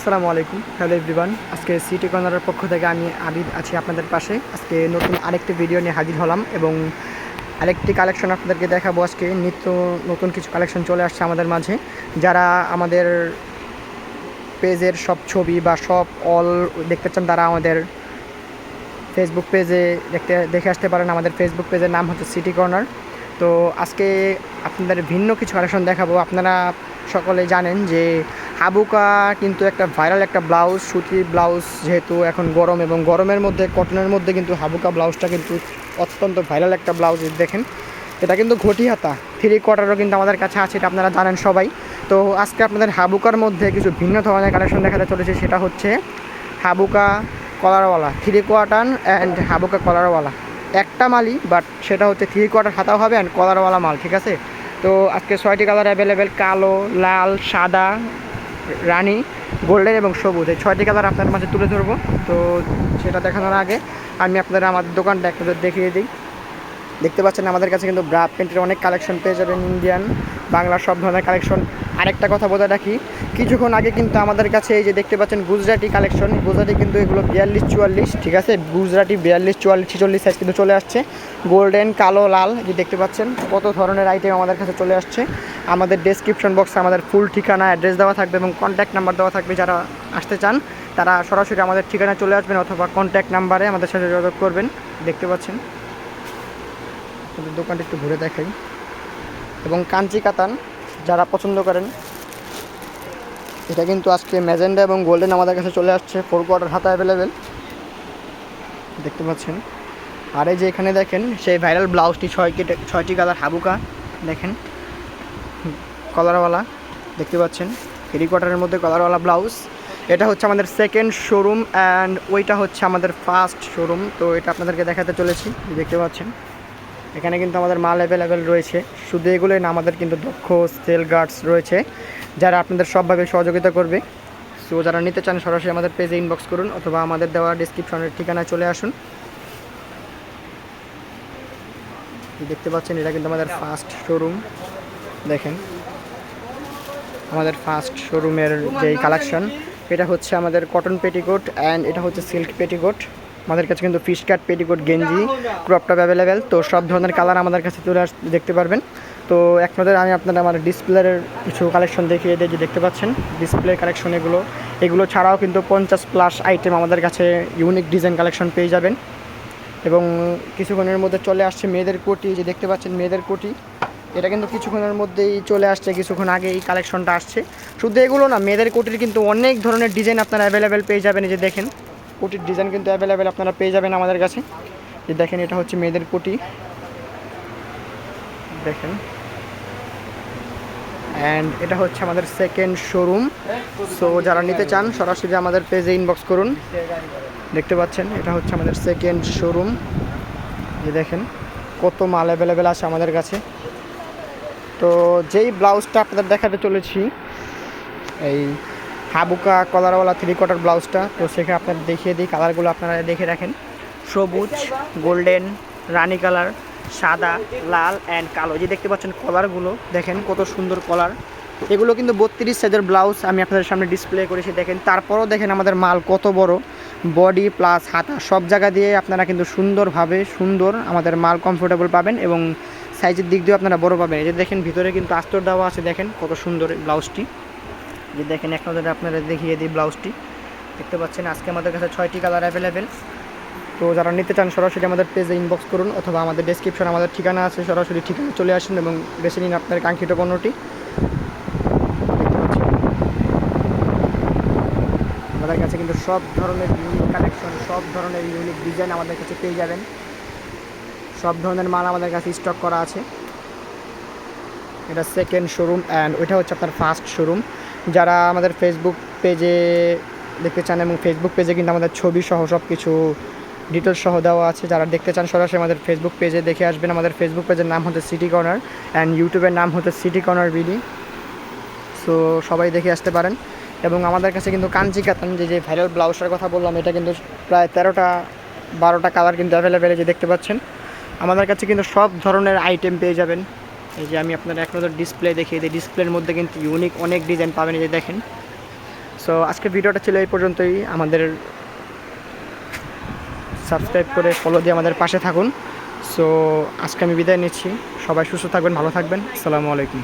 আসসালামু আলাইকুম, hello everyone. আজকে সিটি কর্নারের পক্ষ থেকে আমি আবিদ আছি আপনাদের পাশে। আজকে নতুন আরেকটি ভিডিও নিয়ে হাজির হলাম এবং আরেকটি কালেকশন আপনাদেরকে দেখাবো। আজকে নিত্য নতুন কিছু কালেকশন চলে আসছে আমাদের মাঝে। যারা আমাদের পেজের সব ছবি বা সব অল দেখতে চান তারা আমাদের ফেসবুক পেজে দেখে আসতে পারেন। আমাদের ফেসবুক পেজের নাম হচ্ছে সিটি কর্নার। তো আজকে আপনাদের ভিন্ন কিছু কালেকশন দেখাবো। আপনারা সকলে জানেন যে হাবুকা কিন্তু একটা ভাইরাল একটা ব্লাউজ, সুতির ব্লাউজ, যেহেতু এখন গরম এবং গরমের মধ্যে কটনের মধ্যে কিন্তু হাবুকা ব্লাউজটা কিন্তু অত্যন্ত ভাইরাল একটা ব্লাউজ। দেখেন, এটা কিন্তু ঘটি হাতা, 3 কোয়ার্টারও কিন্তু আমাদের কাছে আছে, এটা আপনারা জানেন সবাই। তো আজকে আপনাদের হাবুকার মধ্যে কিছু ভিন্ন ধরনের কালেকশন দেখাতে চলেছে। সেটা হচ্ছে হাবুকা কলারওয়ালা 3 কোয়ার্টার অ্যান্ড হাবুকা কলারওয়ালা একটা মালই, বাট সেটা হচ্ছে 3 কোয়ার্টার হাতাও হবে অ্যান্ড কলারওয়ালা মাল, ঠিক আছে। তো আজকে 6টি কালার অ্যাভেলেবেল, কালো, লাল, সাদা, রানী, গোল্ডেন এবং সবুজ, এই 6টি কালার আপনার মাঝে তুলে ধরবো। তো সেটা দেখানোর আগে আমি আপনাদের আমাদের দোকানটা আপনাদের দেখিয়ে দিই। দেখতে পাচ্ছেন আমাদের কাছে কিন্তু ব্রা প্যান্টের অনেক কালেকশন পেয়ে যাবেন, ইন্ডিয়ান, বাংলা সব ধরনের কালেকশন। আরেকটা কথা বলে রাখি, কিছুক্ষণ আগে কিন্তু আমাদের কাছে এই যে দেখতে পাচ্ছেন গুজরাটি কালেকশন, গুজরাটি কিন্তু এগুলো 42-44, ঠিক আছে। গুজরাটি 42-44-46 সাইজ কিন্তু চলে আসছে। গোল্ডেন, কালো, লাল, যে দেখতে পাচ্ছেন কত ধরনের আইটেম আমাদের কাছে চলে আসছে। আমাদের ডেসক্রিপশন বক্সে আমাদের ফুল ঠিকানা, অ্যাড্রেস দেওয়া থাকবে এবং কন্ট্যাক্ট নাম্বার দেওয়া থাকবে। যারা আসতে চান তারা সরাসরি আমাদের ঠিকানায় চলে আসবেন অথবা কন্ট্যাক্ট নাম্বারে আমাদের সাথে যোগাযোগ করবেন। দেখতে পাচ্ছেন দোকানটা একটু ঘুরে দেখাই। এবং কাঞ্চি কাতান যারা পছন্দ করেন, এটা কিন্তু আজকে ম্যাজেন্ডা এবং গোল্ডেন আমাদের কাছে চলে আসছে। 4 কোয়ার্টার হাতা অ্যাভেলেবেল, দেখতে পাচ্ছেন। আর এই যে এখানে দেখেন সেই ভাইরাল ব্লাউজটি 6টি কালার হাবুকা, দেখেন কলারওয়ালা, দেখতে পাচ্ছেন 3 কোয়ার্টারের মধ্যে কলারওয়ালা ব্লাউজ। এটা হচ্ছে আমাদের সেকেন্ড শোরুম অ্যান্ড ওইটা হচ্ছে আমাদের ফার্স্ট শোরুম। তো এটা আপনাদেরকে দেখাতে চলেছি, দেখতে পাচ্ছেন এখানে কিন্তু আমাদের মাল অ্যাভেলেবেল রয়েছে। শুধু এগুলোই না, আমাদের কিন্তু দক্ষ সেল গার্ডস রয়েছে যারা আপনাদের সবভাবে সহযোগিতা করবে। সো যারা নিতে চান সরাসরি আমাদের পেজে ইনবক্স করুন অথবা আমাদের দেওয়া ডিসক্রিপশনের ঠিকানায় চলে আসুন। দেখতে পাচ্ছেন এটা কিন্তু আমাদের ফার্স্ট শোরুম। দেখেন আমাদের ফার্স্ট শোরুমের যেই কালেকশন, এটা হচ্ছে আমাদের কটন পেটিকোট অ্যান্ড এটা হচ্ছে সিল্ক পেটিকোট। আমাদের কাছে কিন্তু ফিশ কাট, পেটিকোট, গেঞ্জি, ক্রপ টপ অ্যাভেলেবেল। তো সব ধরনের কালার আমাদের কাছে চলে দেখতে পারবেন। তো এক নজরে আমি আপনাদের আমার ডিসপ্লের কিছু কালেকশন দেখিয়ে দিই। যে দেখতে পাচ্ছেন ডিসপ্লে কালেকশন, এগুলো ছাড়াও কিন্তু 50+ আইটেম আমাদের কাছে ইউনিক ডিজাইন কালেকশন পেয়ে যাবেন। এবং কিছুক্ষণের মধ্যে চলে আসছে মেয়েদের কোটি, যে দেখতে পাচ্ছেন মেয়েদের কোটি, এটা কিন্তু কিছুক্ষণের মধ্যেই চলে আসছে, কিছুক্ষণ আগে এই কালেকশনটা আসছে। শুধু এগুলো না, মেয়েদের কোটির কিন্তু অনেক ধরনের ডিজাইন আপনারা অ্যাভেলেবেল পেয়ে যাবেন। এই যে দেখেন কোটির ডিজাইন কিন্তু অ্যাভেলেবেল আপনারা পেয়ে যাবেন আমাদের কাছে। যে দেখেন এটা হচ্ছে মেয়েদের কোটি, দেখেন। অ্যান্ড এটা হচ্ছে আমাদের সেকেন্ড শোরুম। সো যারা নিতে চান সরাসরি আমাদের পেজে ইনবক্স করুন। দেখতে পাচ্ছেন এটা হচ্ছে আমাদের সেকেন্ড শোরুম। যে দেখেন কত মাল অ্যাভেলেবেল আছে আমাদের কাছে। তো যেই ব্লাউজটা আপনাদের দেখাতে চলেছি, এই হাবুকা কলারওয়ালা 3 কোয়ার্টার ব্লাউজটা, তো সেখানে আপনাদের দেখিয়ে দিই কালারগুলো, আপনারা দেখে রাখেন। সবুজ, গোল্ডেন, রানি কালার, সাদা, লাল অ্যান্ড কালো। যে দেখতে পাচ্ছেন কলারগুলো, দেখেন কত সুন্দর কলার। এগুলো কিন্তু 32 সাইজের ব্লাউজ আমি আপনাদের সামনে ডিসপ্লে করেছি, দেখেন। তারপরও দেখেন আমাদের মাল কত বড়, বডি প্লাস হাতা সব জায়গা দিয়ে আপনারা কিন্তু সুন্দরভাবে আমাদের মাল কমফোর্টেবল পাবেন এবং সাইজের দিক দিয়েও আপনারা বড় পাবেন। এই যে দেখেন ভিতরে কিন্তু আস্তর দেওয়া আছে, দেখেন কত সুন্দর ব্লাউজটি। যে দেখেন এক নজরে আপনারা দেখিয়ে দিই ব্লাউজটি, দেখতে পাচ্ছেন। আজকে আমাদের কাছে 6টি কালার অ্যাভেলেবেল। তো যারা নিতে চান সরাসরি আমাদের পেজে ইনবক্স করুন অথবা আমাদের ডেসক্রিপশনে আমাদের ঠিকানা আছে, সরাসরি ঠিকানা চলে আসুন এবং বেছে নিন আপনার কাঙ্ক্ষিত পণ্যটি। আমাদের কাছে কিন্তু সব ধরনের ইউনিক কালেকশন, সব ধরনের ইউনিক ডিজাইন আমাদের কাছে পেয়ে যাবেন। সব ধরনের মাল আমাদের কাছে স্টক করা আছে। এটা সেকেন্ড শোরুম অ্যান্ড ওইটা হচ্ছে আপনার ফার্স্ট শোরুম। যারা আমাদের ফেসবুক পেজে দেখতে চান এবং ফেসবুক পেজে কিন্তু আমাদের ছবি সহ সব কিছু ডিটেলস সহ দেওয়া আছে, যারা দেখতে চান সরাসরি আমাদের ফেসবুক পেজে দেখে আসবেন। আমাদের ফেসবুক পেজের নাম হচ্ছে সিটি কর্নার অ্যান্ড ইউটিউবের নাম হচ্ছে সিটি কর্নার বিডি। সো সবাই দেখে আসতে পারেন। এবং আমাদের কাছে কিন্তু কাঞ্চি কাতান, যে ভাইরাল ব্লাউজটার কথা বললাম, এটা কিন্তু প্রায় 13-12টা কালার কিন্তু অ্যাভেলেবেল। যে দেখতে পাচ্ছেন আমাদের কাছে কিন্তু সব ধরনের আইটেম পেয়ে যাবেন। এই যে আমি আপনার এক নজর ডিসপ্লে দেখিয়ে দিই, ডিসপ্লের মধ্যে কিন্তু ইউনিক অনেক ডিজাইন পাবেন। এই যে দেখেন সো আজকের ভিডিওটা ছিল এই পর্যন্তই। আমাদের সাবস্ক্রাইব করে ফলো দিয়ে আমাদের পাশে থাকুন। সো আজকে আমি বিদায় নিচ্ছি। সবাই সুস্থ থাকবেন, ভালো থাকবেন। আসসালামু আলাইকুম।